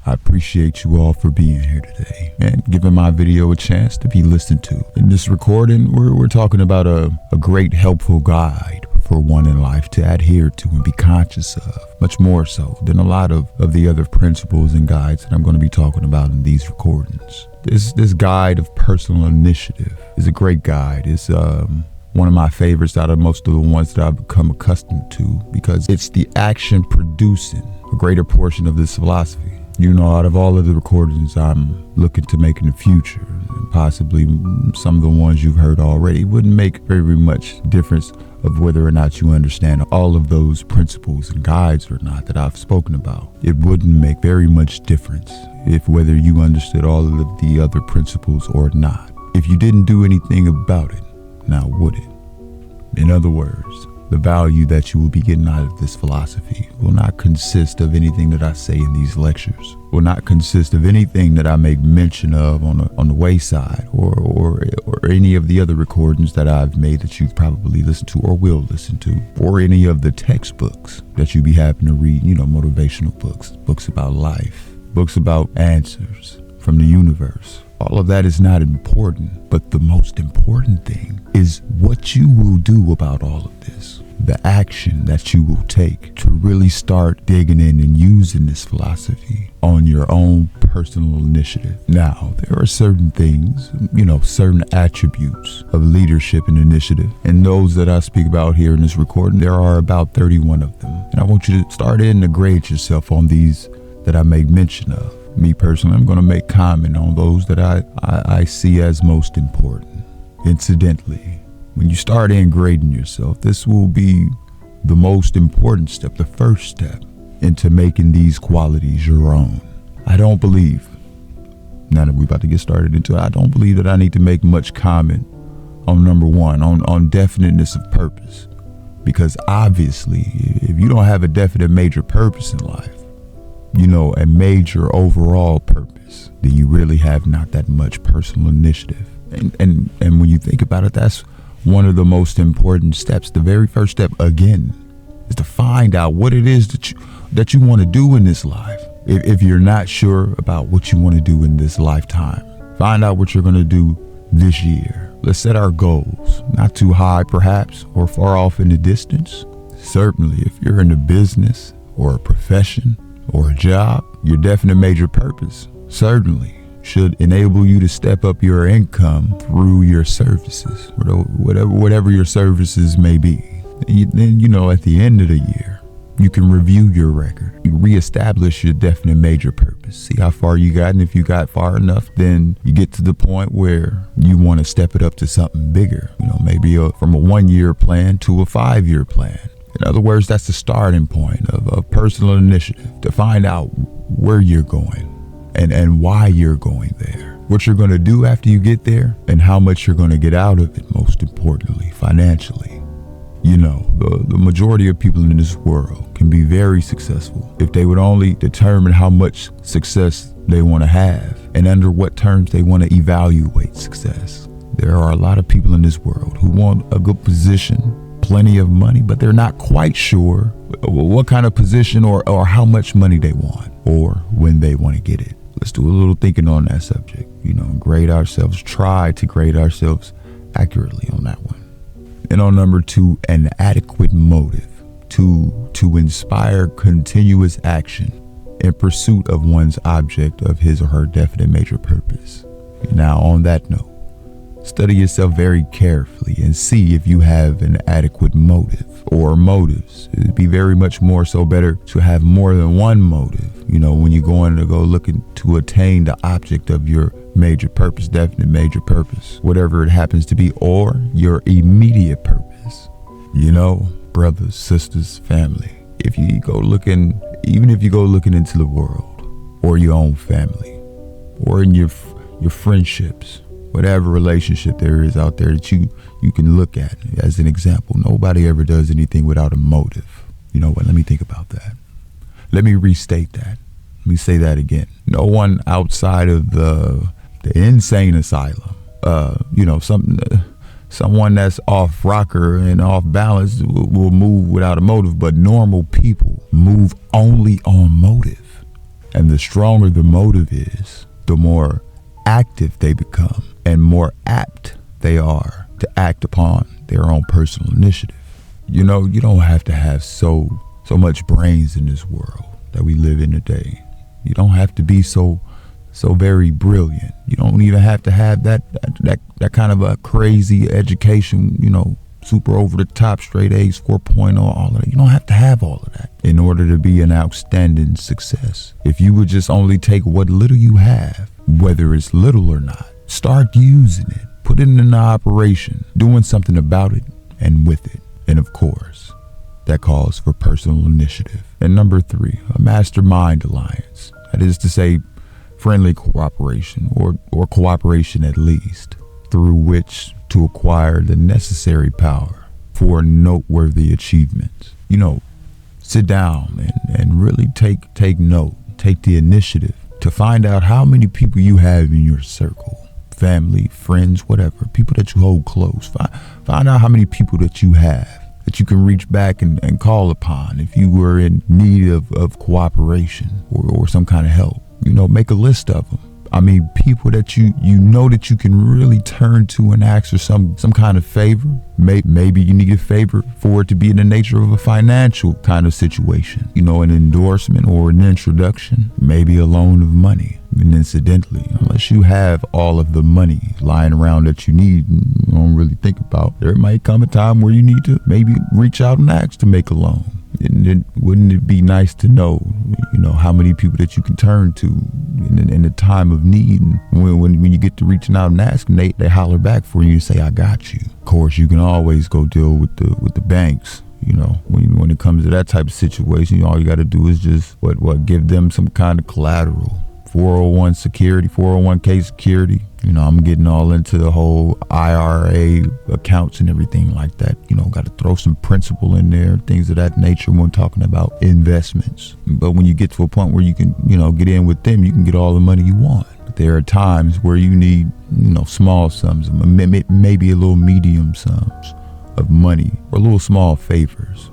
I appreciate you all for being here today and giving my video a chance to be listened to. In this recording, we're talking about a great helpful guide for one in life to adhere to and be conscious of, much more so than a lot of the other principles and guides that I'm going to be talking about in these recordings. This guide of personal initiative is a great guide. It's one of my favorites out of most of the ones that I've become accustomed to, because it's the action producing a greater portion of this philosophy. You know, out of all of the recordings I'm looking to make in the future, and possibly some of the ones you've heard already, it wouldn't make very much difference of whether or not you understand all of those principles and guides or not that I've spoken about. It wouldn't make very much difference if whether you understood all of the other principles or not. If you didn't do anything about it, now would it? In other words, the value that you will be getting out of this philosophy will not consist of anything that I say in these lectures, will not consist of anything that I make mention of on the wayside or any of the other recordings that I've made that you've probably listened to or will listen to, or any of the textbooks that you be happen to read, motivational books about life, books about answers from the universe. All of that is not important, but the most important thing is what you will do about all of this. The action that you will take to really start digging in and using this philosophy on your own personal initiative. Now, there are certain things, certain attributes of leadership and initiative, and those that I speak about here in this recording, there are about 31 of them. And I want you to start in to grade yourself on these that I make mention of. Me personally, I'm going to make comment on those that I see as most important. Incidentally, when you start in grading yourself, this will be the most important step, the first step into making these qualities your own. I don't believe, now that we're about to get started into it, I don't believe that I need to make much comment on number one, on definiteness of purpose. Because obviously, if you don't have a definite major purpose in life, a major overall purpose, then you really have not that much personal initiative. And when you think about it, that's one of the most important steps. The very first step, again, is to find out what it is that you want to do in this life. If you're not sure about what you want to do in this lifetime, find out what you're going to do this year. Let's set our goals, not too high perhaps, or far off in the distance. Certainly, if you're in a business or a profession or a job, your definite major purpose certainly should enable you to step up your income through your services, whatever your services may be. Then, at the end of the year, you can review your record. You reestablish your definite major purpose. See how far you got, and if you got far enough, then you get to the point where you want to step it up to something bigger. Maybe from a 1-year plan to a 5-year plan. In other words, that's the starting point of personal initiative, to find out where you're going and why you're going there, what you're going to do after you get there, and how much you're going to get out of it, most importantly, financially. The majority of people in this world can be very successful if they would only determine how much success they want to have and under what terms they want to evaluate success. There are a lot of people in this world who want a good position, plenty of money, but they're not quite sure what kind of position or how much money they want or when they want to get it. Let's do a little thinking on that subject, try to grade ourselves accurately on that one. And on number 2, an adequate motive to inspire continuous action in pursuit of one's object of his or her definite major purpose. Now, on that note, study yourself very carefully and see if you have an adequate motive or motives. It'd be very much more so better to have more than one motive, when you're going to go looking to attain the object of your major purpose, definite major purpose, whatever it happens to be, or your immediate purpose. Brothers, sisters, family, if you go looking into the world or your own family or in your friendships, whatever relationship there is out there that you can look at as an example, nobody ever does anything without a motive. You know what? Let me think about that. Let me restate that. Let me say that again. No one outside of the insane asylum, someone that's off rocker and off balance will move without a motive, but normal people move only on motive. And the stronger the motive is, the more active they become and more apt they are to act upon their own personal initiative. You know, you don't have to have so much brains in this world that we live in today. You don't have to be so very brilliant. You don't even have to have that kind of a crazy education, you know, super over the top, straight A's, 4.0, all of that. You don't have to have all of that in order to be an outstanding success. If you would just only take what little you have, whether it's little or not, start using it, put it into operation, doing something about it and with it. And of course, that calls for personal initiative. And number 3, a mastermind alliance. That is to say, friendly cooperation or cooperation at least, through which to acquire the necessary power for noteworthy achievements. You know, sit down and really take note, take the initiative to find out how many people you have in your circle, family, friends, whatever, people that you hold close. Find out how many people that you have that you can reach back and call upon if you were in need of cooperation or some kind of help. You know, make a list of them. I mean, people that you know that you can really turn to and ask for some kind of favor. Maybe you need a favor for it to be in the nature of a financial kind of situation. You know, an endorsement or an introduction, maybe a loan of money. And incidentally, unless you have all of the money lying around that you need and you don't really think about, there might come a time where you need to maybe reach out and ask to make a loan. And then wouldn't it be nice to know, you know, how many people that you can turn to in the time of need? And when you get to reaching out and asking, they holler back for you and say, I got you. Of course, you can always go deal with the banks. You know, when it comes to that type of situation, all you got to do is just give them some kind of collateral. 401 security, 401k security. You know, I'm getting all into the whole IRA accounts and everything like that. You know, got to throw some principal in there, things of that nature when talking about investments. But when you get to a point where you can, you know, get in with them, you can get all the money you want. But there are times where you need, you know, small sums, maybe a little medium sums of money or little small favors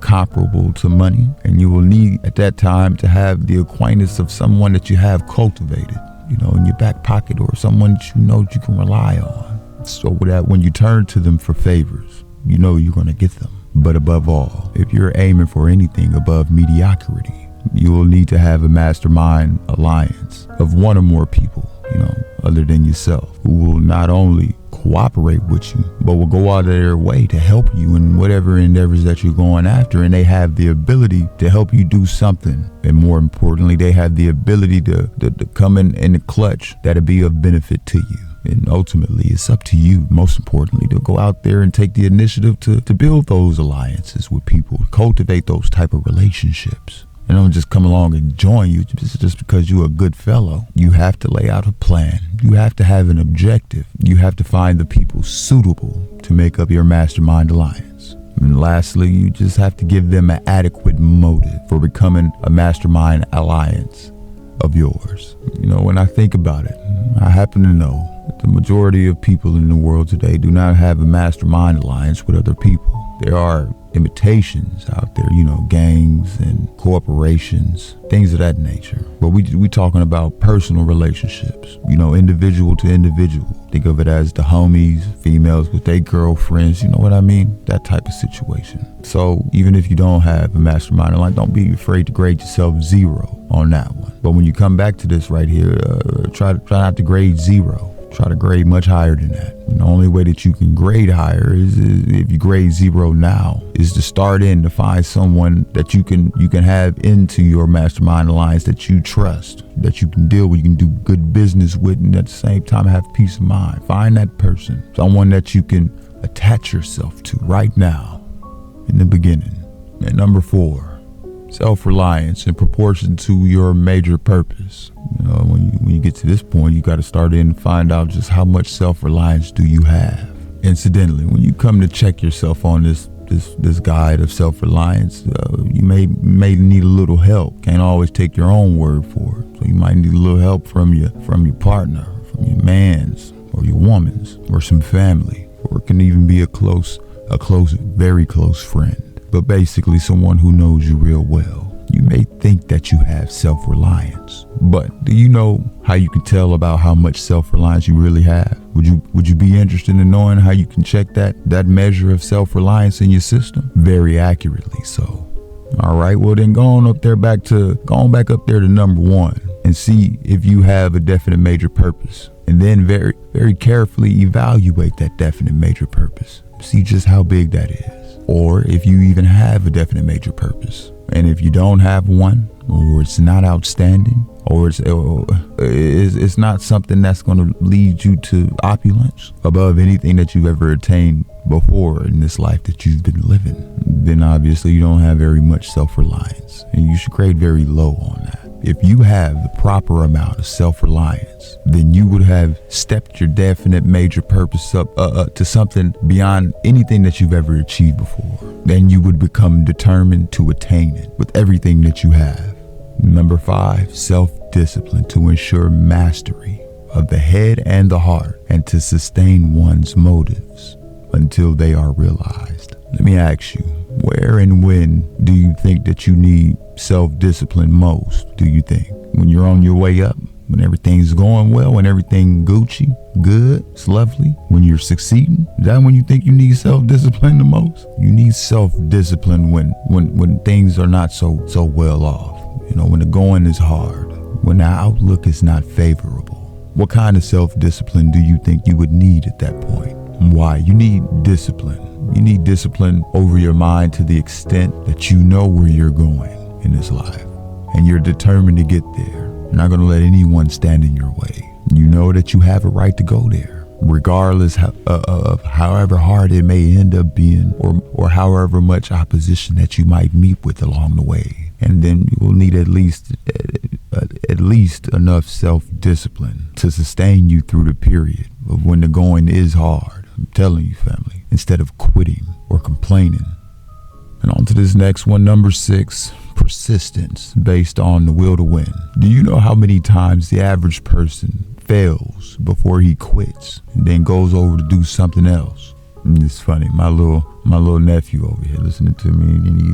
comparable to money. And you will need at that time to have the acquaintance of someone that you have cultivated, you know, in your back pocket, or someone that you know that you can rely on. So that when you turn to them for favors, you know you're going to get them. But above all, if you're aiming for anything above mediocrity, you will need to have a mastermind alliance of one or more people, you know, other than yourself, who will not only cooperate with you, but will go out of their way to help you in whatever endeavors that you're going after. And they have the ability to help you do something. And more importantly, they have the ability to come in the clutch that'll be of benefit to you. And ultimately, it's up to you, most importantly, to go out there and take the initiative to build those alliances with people, cultivate those type of relationships. And don't just come along and join you just because you're a good fellow. You have to lay out a plan. You have to have an objective. You have to find the people suitable to make up your mastermind alliance. And lastly, you just have to give them an adequate motive for becoming a mastermind alliance of yours. You know, when I think about it, I happen to know that the majority of people in the world today do not have a mastermind alliance with other people. There are imitations out there, you know, gangs and corporations, things of that nature. But we talking about personal relationships, you know, individual to individual. Think of it as the homies, females with their girlfriends, you know what I mean? That type of situation. So even if you don't have a mastermind alliance, don't be afraid to grade yourself 0 on that one. But when you come back to this right here, try not to grade 0. Try to grade much higher than that. And the only way that you can grade higher is if you grade 0 now, is to start in to find someone that you can have into your mastermind alliance that you trust, that you can deal with, you can do good business with, and at the same time have peace of mind. Find that person, someone that you can attach yourself to right now in the beginning. And number 4, self-reliance in proportion to your major purpose. You know, when you get to this point, you got to start in and find out just how much self-reliance do you have. Incidentally, when you come to check yourself on this guide of self-reliance, you may need a little help. Can't always take your own word for it. So you might need a little help from your partner, from your man's or your woman's, or some family, or it can even be a close, very close friend. But basically someone who knows you real well. You may think that you have self-reliance, but do you know how you can tell about how much self-reliance you really have? Would you be interested in knowing how you can check that measure of self-reliance in your system? Very accurately so. All right, well then go on back up there to number 1 and see if you have a definite major purpose. And then very, very carefully evaluate that definite major purpose. See just how big that is. Or if you even have a definite major purpose. And if you don't have one, or it's not outstanding, or it's not something that's going to lead you to opulence above anything that you've ever attained before in this life that you've been living, then obviously you don't have very much self-reliance, and you should grade very low on that. If you have the proper amount of self-reliance, then you would have stepped your definite major purpose up to something beyond anything that you've ever achieved before. Then you would become determined to attain it with everything that you have. Number 5, self-discipline to ensure mastery of the head and the heart, and to sustain one's motives until they are realized. Let me ask you, where and when do you think that you need self-discipline most? Do you think when you're on your way up, when everything's going well, when everything Gucci, good, it's lovely, when you're succeeding? Is that when you think you need self-discipline the most? You need self-discipline when things are not so well off. You know, when the going is hard, when the outlook is not favorable. What kind of self-discipline do you think you would need at that point? Why? You need discipline. You need discipline over your mind to the extent that you know where you're going in this life, and you're determined to get there. You're not going to let anyone stand in your way. You know that you have a right to go there, regardless of however hard it may end up being, or however much opposition that you might meet with along the way. And then you will need at least enough self-discipline to sustain you through the period of when the going is hard. I'm telling you, family, instead of quitting or complaining. And on to this next one, number 6, persistence based on the will to win. Do you know how many times the average person fails before he quits and then goes over to do something else? And it's funny, my little nephew over here listening to me, and he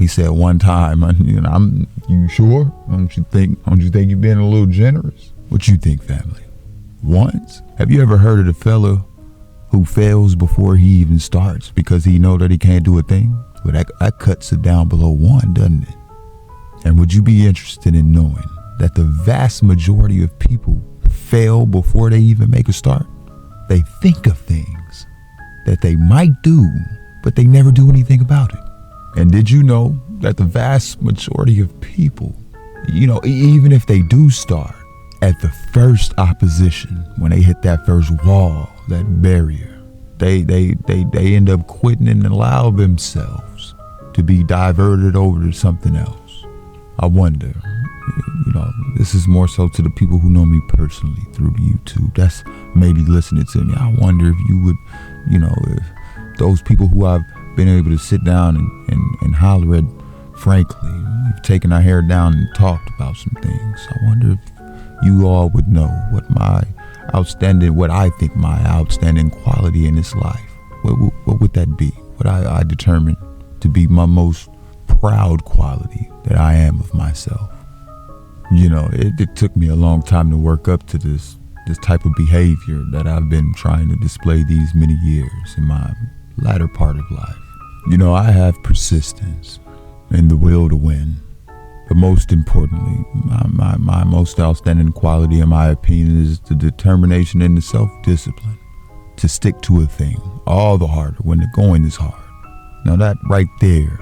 said one time, you sure? Don't you think you're being a little generous? What you think, family? Once? Have you ever heard of the fella who fails before he even starts because he know that he can't do a thing? Well, that cuts it down below 1, doesn't it? And would you be interested in knowing that the vast majority of people fail before they even make a start? They think of things that they might do, but they never do anything about it. And did you know that the vast majority of people, even if they do start, at the first opposition, when they hit that first wall, that barrier, they end up quitting and allow themselves to be diverted over to something else. I wonder, this is more so to the people who know me personally through YouTube, that's maybe listening to me. I wonder if you would, if those people who I've been able to sit down and holler at, frankly, we've taken our hair down and talked about some things. I wonder if you all would know what I think my outstanding quality in this life, what would that be? What I determine to be my most proud quality that I am of myself. It took me a long time to work up to this type of behavior that I've been trying to display these many years in my latter part of life. I have persistence and the will to win. But most importantly, my most outstanding quality, in my opinion, is the determination and the self-discipline to stick to a thing all the harder when the going is hard. Now that right there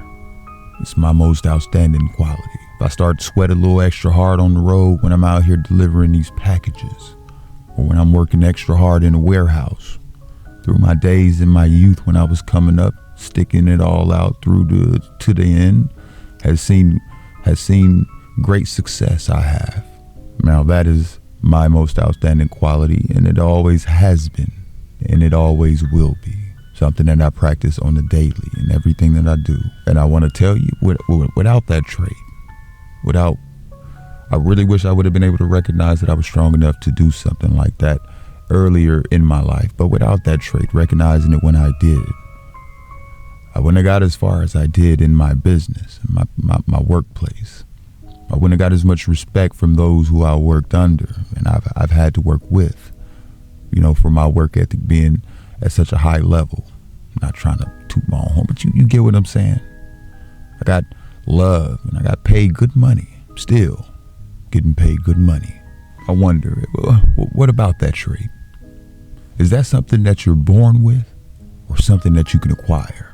is my most outstanding quality. If I start to sweat a little extra hard on the road when I'm out here delivering these packages, or when I'm working extra hard in a warehouse, through my days in my youth when I was coming up, sticking it all out to the end, has seen great success I have. Now that is my most outstanding quality, and it always has been, and it always will be. Something that I practice on the daily in everything that I do. And I want to tell you, without that trait, I really wish I would have been able to recognize that I was strong enough to do something like that earlier in my life. But without that trait, recognizing it when I did, I wouldn't have got as far as I did in my business, my workplace. I wouldn't have got as much respect from those who I worked under and I've had to work with, for my work ethic being at such a high level. I'm not trying to toot my own horn, but you get what I'm saying. I got love and I got paid good money, still getting paid good money. I wonder, what about that trait? Is that something that you're born with or something that you can acquire?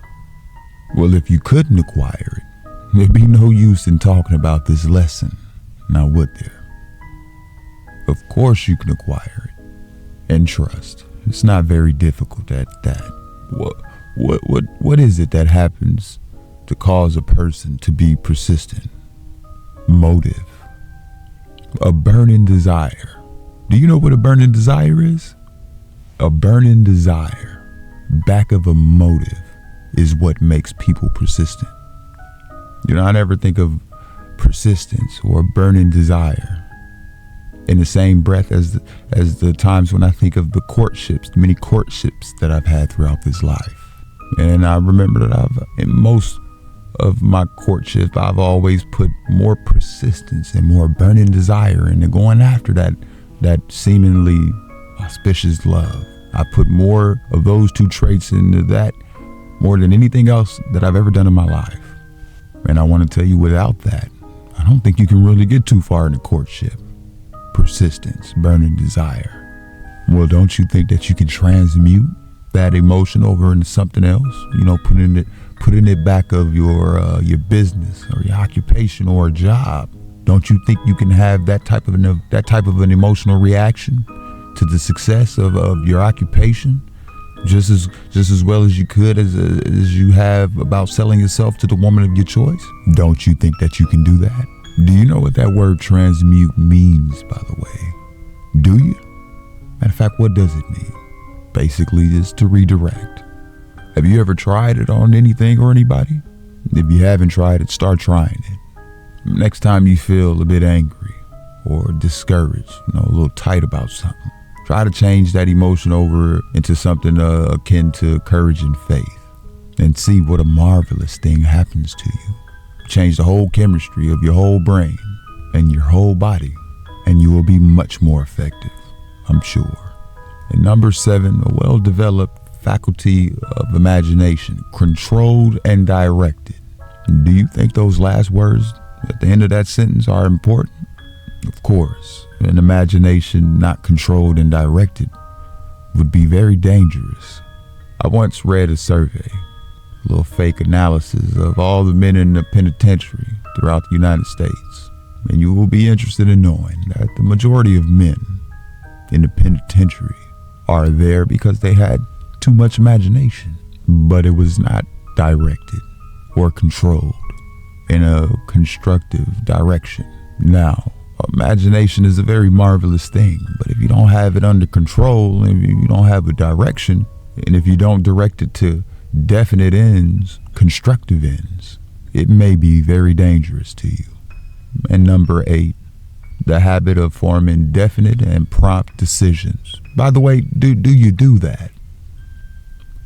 Well, if you couldn't acquire it, there'd be no use in talking about this lesson, now would there? Of course you can acquire it, and trust. It's not very difficult at that. What is it that happens to cause a person to be persistent? Motive. A burning desire. Do you know what a burning desire is? A burning desire, back of a motive, is what makes people persistent. I never think of persistence or burning desire in the same breath as the times when I think of the many courtships that I've had throughout this life. And I remember that in most of my courtship, I've always put more persistence and more burning desire into going after that seemingly auspicious love. I put more of those two traits into that more than anything else that I've ever done in my life. And I want to tell you, without that, I don't think you can really get too far in a courtship. Persistence, burning desire. Well, don't you think that you can transmute that emotion over into something else? Putting it back of your business or your occupation or a job. Don't you think you can have that type of an emotional reaction to the success of your occupation, just as well as you could as you have about selling yourself to the woman of your choice? Don't you think that you can do that? Do you know what that word transmute means, by the way? Do you? Matter of fact, what does it mean? Basically, it's to redirect. Have you ever tried it on anything or anybody? If you haven't tried it, start trying it. Next time you feel a bit angry or discouraged, a little tight about something, try to change that emotion over into something akin to courage and faith, and see what a marvelous thing happens to you. Change the whole chemistry of your whole brain and your whole body, and you will be much more effective, I'm sure. And number 7, a well-developed faculty of imagination, controlled and directed. Do you think those last words at the end of that sentence are important? Of course. An imagination not controlled and directed would be very dangerous. I once read a survey, a little fake analysis of all the men in the penitentiary throughout the United States. And you will be interested in knowing that the majority of men in the penitentiary are there because they had too much imagination, but it was not directed or controlled in a constructive direction. Now, imagination is a very marvelous thing, but if you don't have it under control, and if you don't have a direction, and if you don't direct it to definite ends, constructive ends, it may be very dangerous to you. And number 8, the habit of forming definite and prompt decisions. By the way, do you do that?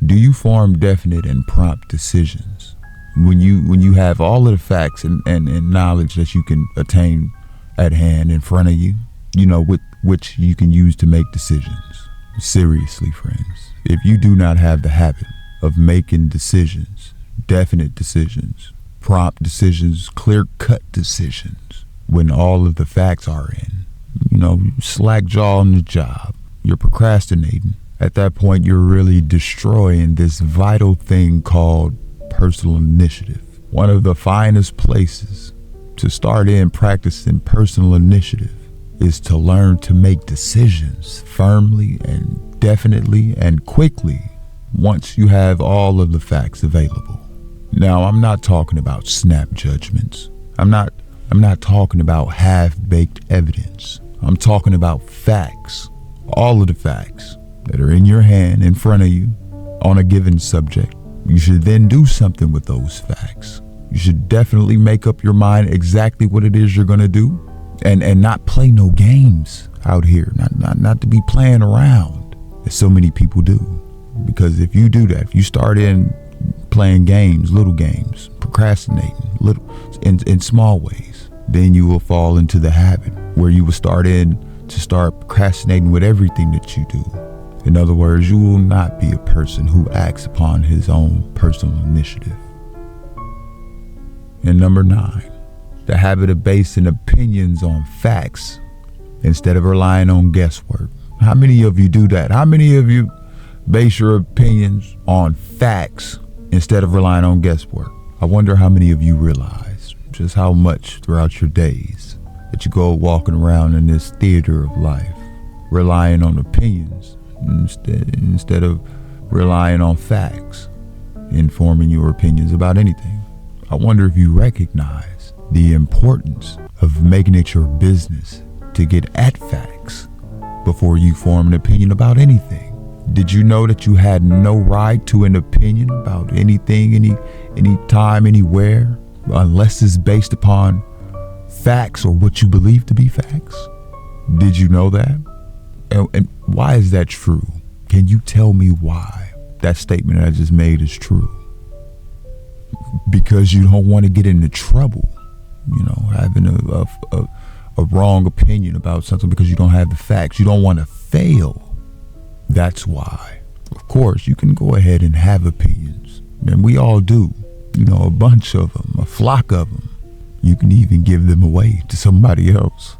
Do you form definite and prompt decisions when you have all of the facts and knowledge that you can attain at hand in front of you, with which you can use to make decisions? Seriously, friends, if you do not have the habit of making decisions, definite decisions, prompt decisions, clear-cut decisions, when all of the facts are in, slack jaw on the job, you're procrastinating. At that point, you're really destroying this vital thing called personal initiative. One of the finest places to start in practicing personal initiative is to learn to make decisions firmly and definitely and quickly once you have all of the facts available. Now, I'm not talking about snap judgments. I'm not talking about half-baked evidence. I'm talking about facts, all of the facts that are in your hand, in front of you, on a given subject. You should then do something with those facts. You should definitely make up your mind exactly what it is you're going to do, and not play no games out here, not to be playing around, as so many people do. Because if you do that, if you start in playing games, little games, procrastinating in small ways. Then you will fall into the habit where you will start procrastinating with everything that you do. In other words, you will not be a person who acts upon his own personal initiative. And number 9, the habit of basing opinions on facts instead of relying on guesswork. How many of you do that? How many of you base your opinions on facts instead of relying on guesswork? I wonder how many of you realize just how much throughout your days that you go walking around in this theater of life, relying on opinions instead of relying on facts, informing your opinions about anything. I wonder if you recognize the importance of making it your business to get at facts before you form an opinion about anything. Did you know that you had no right to an opinion about anything, any time, anywhere, unless it's based upon facts or what you believe to be facts? Did you know that? And why is that true? Can you tell me why that statement I just made is true? Because you don't want to get into trouble, having a wrong opinion about something because you don't have the facts. You don't want to fail. That's why. Of course, you can go ahead and have opinions, and we all do. A bunch of them, a flock of them. You can even give them away to somebody else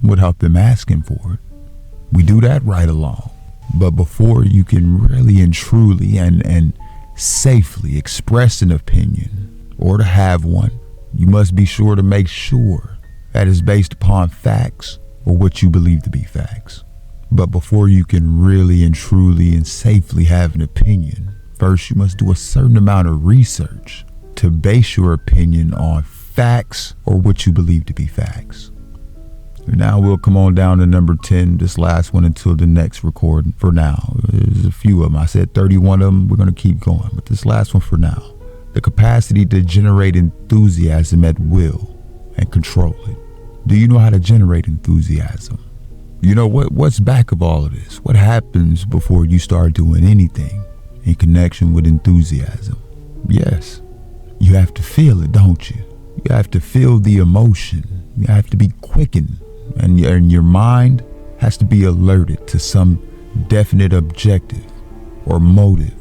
without them asking for it. We do that right along. But before you can really and truly and safely express an opinion or to have one, you must be sure to make sure that is based upon facts or what you believe to be facts. But before you can really and truly and safely have an opinion, first you must do a certain amount of research to base your opinion on facts or what you believe to be facts. Now we'll come on down to number 10, this last one until the next recording for now. There's a few of them. I said 31 of them. We're going to keep going, but this last one for now. The capacity to generate enthusiasm at will and control it. Do you know how to generate enthusiasm? What's back of all of this? What happens before you start doing anything in connection with enthusiasm? Yes, you have to feel it, don't you? You have to feel the emotion. You have to be quickened, and your mind has to be alerted to some definite objective or motive.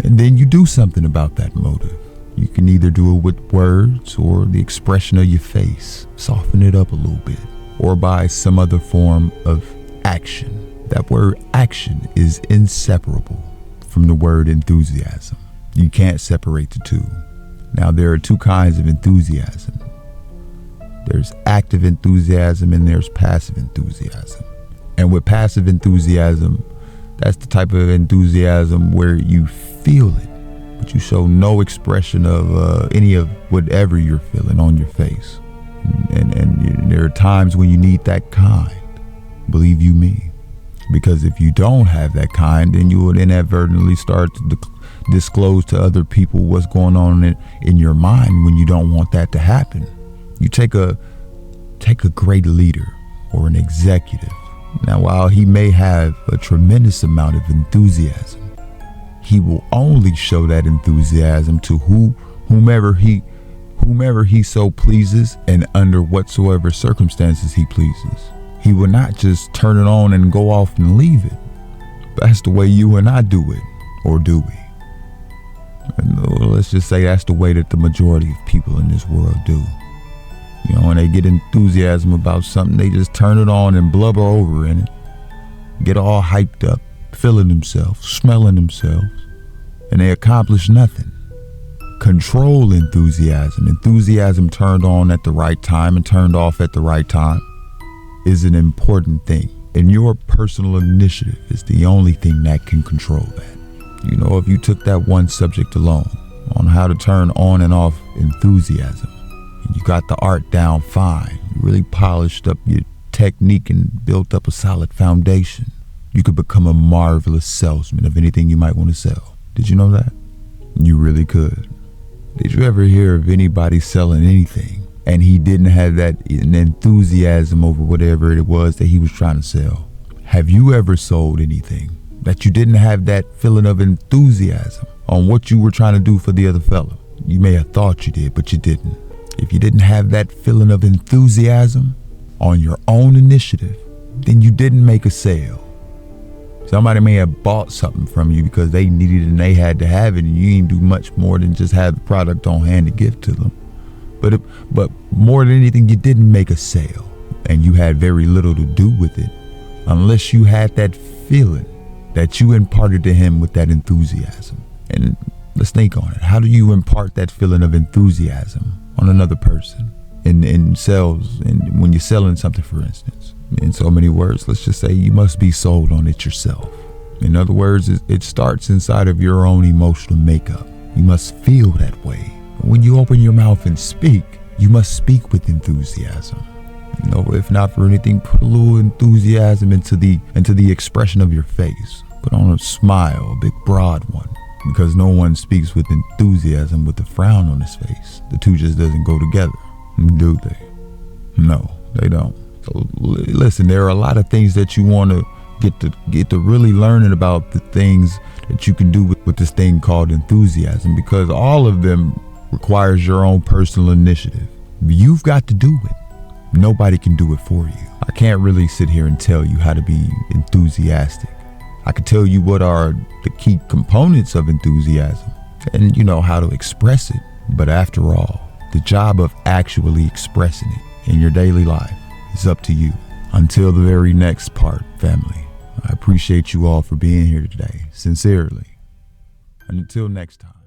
And then you do something about that motive. You can either do it with words or the expression of your face, soften it up a little bit, or by some other form of action. That word action is inseparable from the word enthusiasm. You can't separate the two. Now, there are two kinds of enthusiasm. There's active enthusiasm and there's passive enthusiasm. And with passive enthusiasm, that's the type of enthusiasm where you feel it, but you show no expression of any of whatever you're feeling on your face. And there are times when you need that kind, believe you me. Because if you don't have that kind, then you will inadvertently start to disclose to other people what's going on in your mind when you don't want that to happen. You take a great leader or an executive. Now, while he may have a tremendous amount of enthusiasm, he will only show that enthusiasm to whomever he so pleases and under whatsoever circumstances he pleases. He will not just turn it on and go off and leave it. That's the way you and I do it, or do we? And let's just say that's the way that the majority of people in this world do. When they get enthusiasm about something, they just turn it on and blubber over in it, get all hyped up, feeling themselves, smelling themselves, and they accomplish nothing. Control enthusiasm turned on at the right time and turned off at the right time, is an important thing. And your personal initiative is the only thing that can control that. If you took that one subject alone on how to turn on and off enthusiasm, and you got the art down fine, you really polished up your technique and built up a solid foundation, you could become a marvelous salesman of anything you might want to sell. Did you know that? You really could. Did you ever hear of anybody selling anything and he didn't have that enthusiasm over whatever it was that he was trying to sell? Have you ever sold anything that you didn't have that feeling of enthusiasm on what you were trying to do for the other fella. You may have thought you did, but you didn't. If you didn't have that feeling of enthusiasm on your own initiative, then you didn't make a sale. Somebody may have bought something from you because they needed it and they had to have it, and you didn't do much more than just have the product on hand to give to them. But more than anything, you didn't make a sale, and you had very little to do with it unless you had that feeling that you imparted to him with that enthusiasm. And let's think on it. How do you impart that feeling of enthusiasm on another person in sales, and when you're selling something, for instance? In so many words, let's just say you must be sold on it yourself. In other words, it starts inside of your own emotional makeup. You must feel that way. When you open your mouth and speak, you must speak with enthusiasm. You know, if not for anything, put a little enthusiasm into the expression of your face. Put on a smile, a big broad one, because no one speaks with enthusiasm with a frown on his face. The two just doesn't go together, do they? No, they don't. So listen, there are a lot of things that you want to get to really learning about, the things that you can do with this thing called enthusiasm, because all of them requires your own personal initiative. You've got to do it. Nobody can do it for you. I can't really sit here and tell you how to be enthusiastic. I can tell you what are the key components of enthusiasm and how to express it. But after all, the job of actually expressing it in your daily life is up to you. Until the very next part, family, I appreciate you all for being here today, sincerely. And until next time.